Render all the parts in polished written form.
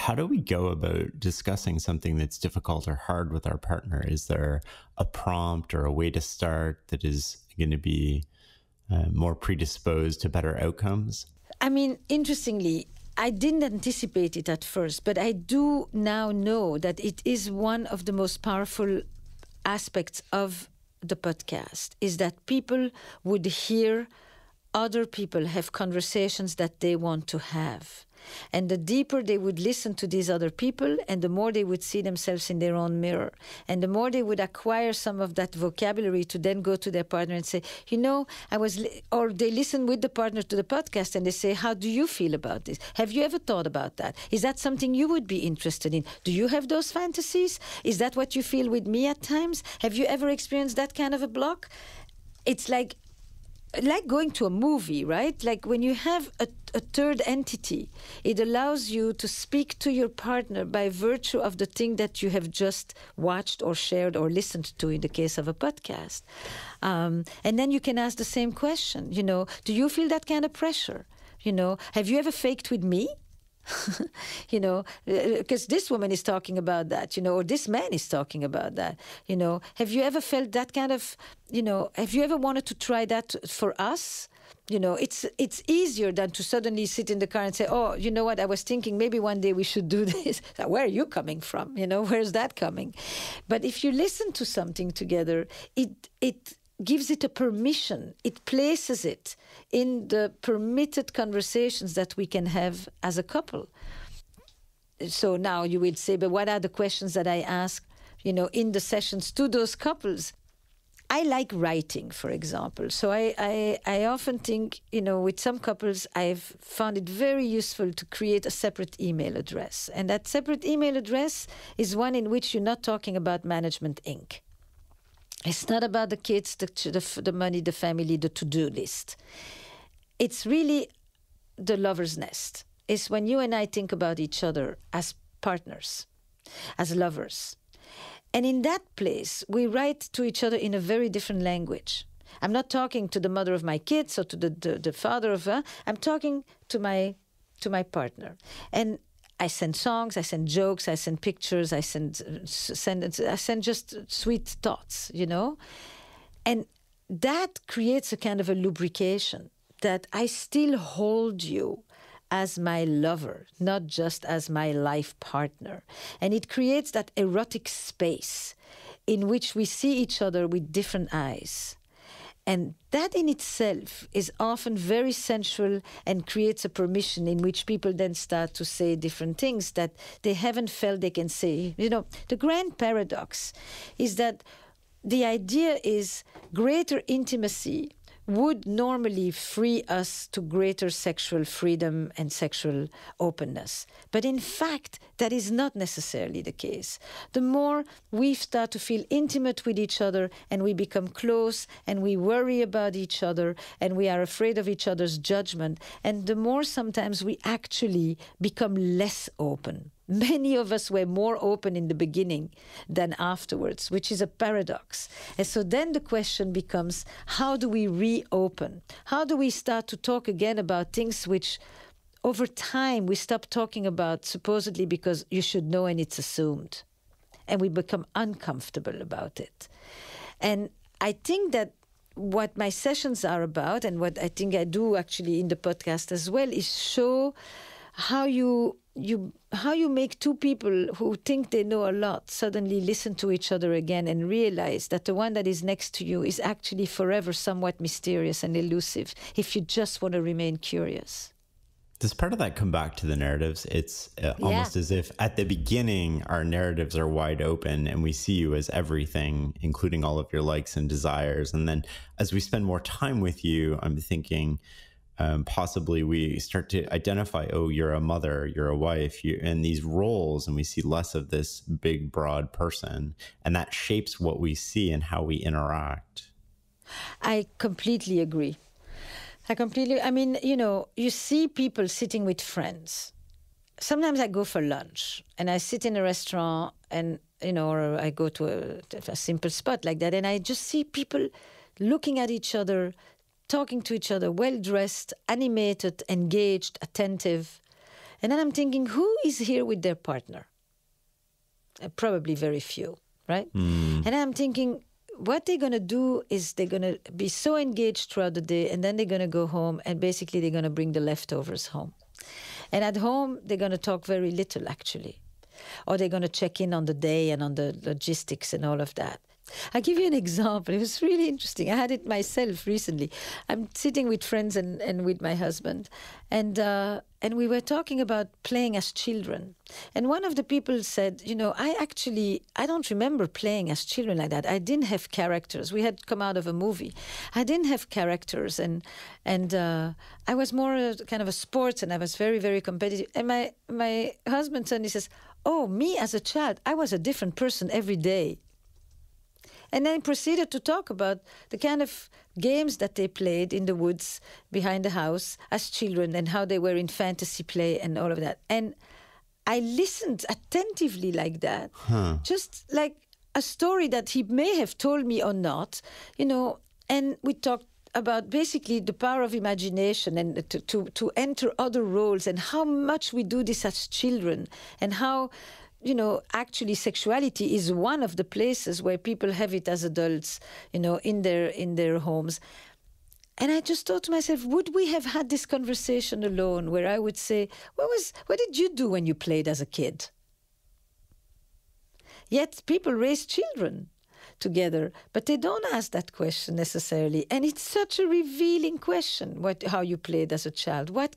how do we go about discussing something that's difficult or hard with our partner? Is there a prompt or a way to start that is going to be more predisposed to better outcomes? I mean, interestingly, I didn't anticipate it at first, but I do now know that it is one of the most powerful aspects of the podcast, is that people would hear other people have conversations that they want to have. And the deeper they would listen to these other people, and the more they would see themselves in their own mirror, and the more they would acquire some of that vocabulary to then go to their partner and say, or they listen with the partner to the podcast and they say, how do you feel about this? Have you ever thought about that? Is that something you would be interested in? Do you have those fantasies? Is that what you feel with me at times? Have you ever experienced that kind of a block? It's like going to a movie, right? Like when you have a third entity, it allows you to speak to your partner by virtue of the thing that you have just watched or shared or listened to in the case of a podcast. And then you can ask the same question, do you feel that kind of pressure? Have you ever faked with me? Because this woman is talking about that, or this man is talking about that, Have you ever felt that kind of, have you ever wanted to try that for us? It's easier than to suddenly sit in the car and say, oh, you know what, I was thinking maybe one day we should do this. Where are you coming from? Where's that coming? But if you listen to something together, it gives it a permission. It places it in the permitted conversations that we can have as a couple. So now you will say, but what are the questions that I ask, in the sessions to those couples? I like writing, for example. So I often think, with some couples, I've found it very useful to create a separate email address. And that separate email address is one in which you're not talking about Management Inc. It's not about the kids, the money, the family, the to-do list. It's really the lover's nest. It's when you and I think about each other as partners, as lovers. And in that place, we write to each other in a very different language. I'm not talking to the mother of my kids or to the father of her. I'm talking to my partner. And I send songs, I send jokes, I send pictures, I send just sweet thoughts, And that creates a kind of a lubrication that I still hold you as my lover, not just as my life partner. And it creates that erotic space in which we see each other with different eyes. And that in itself is often very sensual and creates a permission in which people then start to say different things that they haven't felt they can say. The grand paradox is that the idea is greater intimacy would normally free us to greater sexual freedom and sexual openness. But in fact, that is not necessarily the case. The more we start to feel intimate with each other and we become close and we worry about each other and we are afraid of each other's judgment, and the more sometimes we actually become less open. Many of us were more open in the beginning than afterwards, which is a paradox. And so then the question becomes, how do we reopen? How do we start to talk again about things which over time we stop talking about supposedly because you should know and it's assumed. And we become uncomfortable about it. And I think that what my sessions are about, and what I think I do actually in the podcast as well, is show how you make two people who think they know a lot suddenly listen to each other again and realize that the one that is next to you is actually forever somewhat mysterious and elusive if you just want to remain curious. Does part of that come back to the narratives? It's almost as if at the beginning our narratives are wide open and we see you as everything, including all of your likes and desires. And then as we spend more time with you, I'm thinking possibly we start to identify, oh, you're a mother, you're a wife, and these roles, and we see less of this big, broad person. And that shapes what we see and how we interact. I completely agree. I mean, you see people sitting with friends. Sometimes I go for lunch and I sit in a restaurant and, or I go to a simple spot like that, and I just see people looking at each other, talking to each other, well-dressed, animated, engaged, attentive. And then I'm thinking, who is here with their partner? Probably very few, right? And I'm thinking, what they're going to do is they're going to be so engaged throughout the day, and then they're going to go home, and basically they're going to bring the leftovers home. And at home, they're going to talk very little, actually. Or they're going to check in on the day and on the logistics and all of that. I'll give you an example. It was really interesting. I had it myself recently. I'm sitting with friends and with my husband, and we were talking about playing as children. And one of the people said, I don't remember playing as children like that. I didn't have characters. We had come out of a movie. I didn't have characters, and I was more kind of a sports, and I was very, very competitive. And my husband suddenly says, "Oh, me as a child, I was a different person every day." And then proceeded to talk about the kind of games that they played in the woods behind the house as children, and how they were in fantasy play and all of that. And I listened attentively like that, just like a story that he may have told me or not, and we talked about basically the power of imagination and to enter other roles, and how much we do this as children, and how actually sexuality is one of the places where people have it as adults, in their homes. And I just thought to myself, would we have had this conversation alone, where I would say, what did you do when you played as a kid? Yet people raise children together, but they don't ask that question necessarily. And it's such a revealing question, how you played as a child. What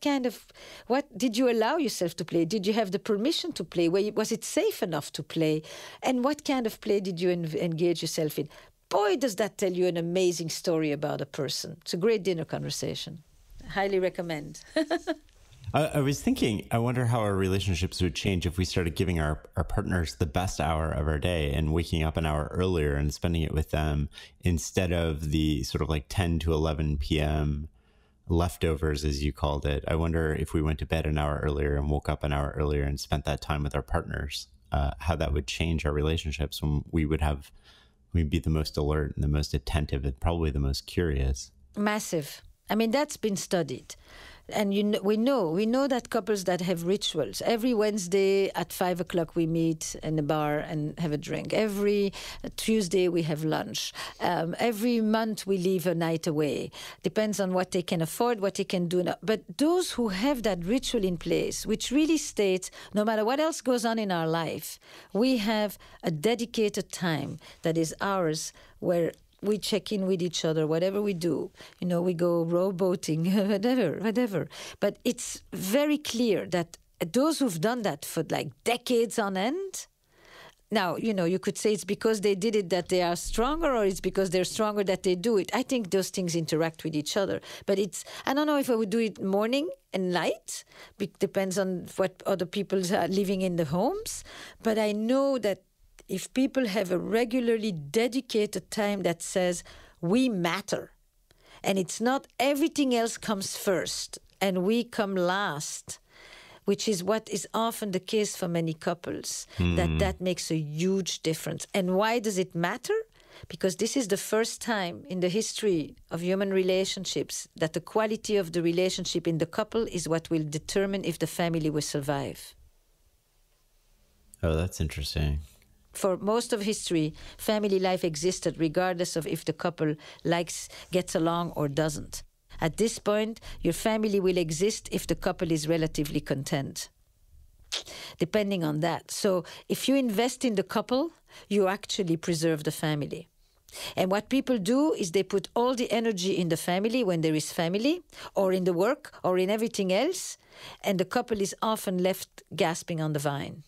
did you allow yourself to play? Did you have the permission to play? Was it safe enough to play? And what kind of play did you engage yourself in? Boy, does that tell you an amazing story about a person. It's a great dinner conversation. Highly recommend. I was thinking, I wonder how our relationships would change if we started giving our partners the best hour of our day and waking up an hour earlier and spending it with them, instead of the sort of like 10 to 11 p.m. leftovers, as you called it. I wonder if we went to bed an hour earlier and woke up an hour earlier and spent that time with our partners, how that would change our relationships, when we'd be the most alert and the most attentive and probably the most curious. Massive. I mean, that's been studied. And we know that couples that have rituals, every Wednesday at 5 o'clock we meet in a bar and have a drink. Every Tuesday we have lunch. Every month we leave a night away. Depends on what they can afford, what they can do. But those who have that ritual in place, which really states, no matter what else goes on in our life, we have a dedicated time that is ours, where we check in with each other, whatever we do. We go rowboating, whatever. But it's very clear that those who've done that for like decades on end, now, you could say it's because they did it that they are stronger, or it's because they're stronger that they do it. I think those things interact with each other. But I don't know if I would do it morning and night. It depends on what other people are living in the homes. But I know that if people have a regularly dedicated time that says, we matter, and it's not everything else comes first and we come last, which is what is often the case for many couples, that makes a huge difference. And why does it matter? Because this is the first time in the history of human relationships that the quality of the relationship in the couple is what will determine if the family will survive. Oh, that's interesting. For most of history, family life existed regardless of if the couple gets along or doesn't. At this point, your family will exist if the couple is relatively content, depending on that. So if you invest in the couple, you actually preserve the family. And what people do is they put all the energy in the family when there is family, or in the work, or in everything else, and the couple is often left gasping on the vine.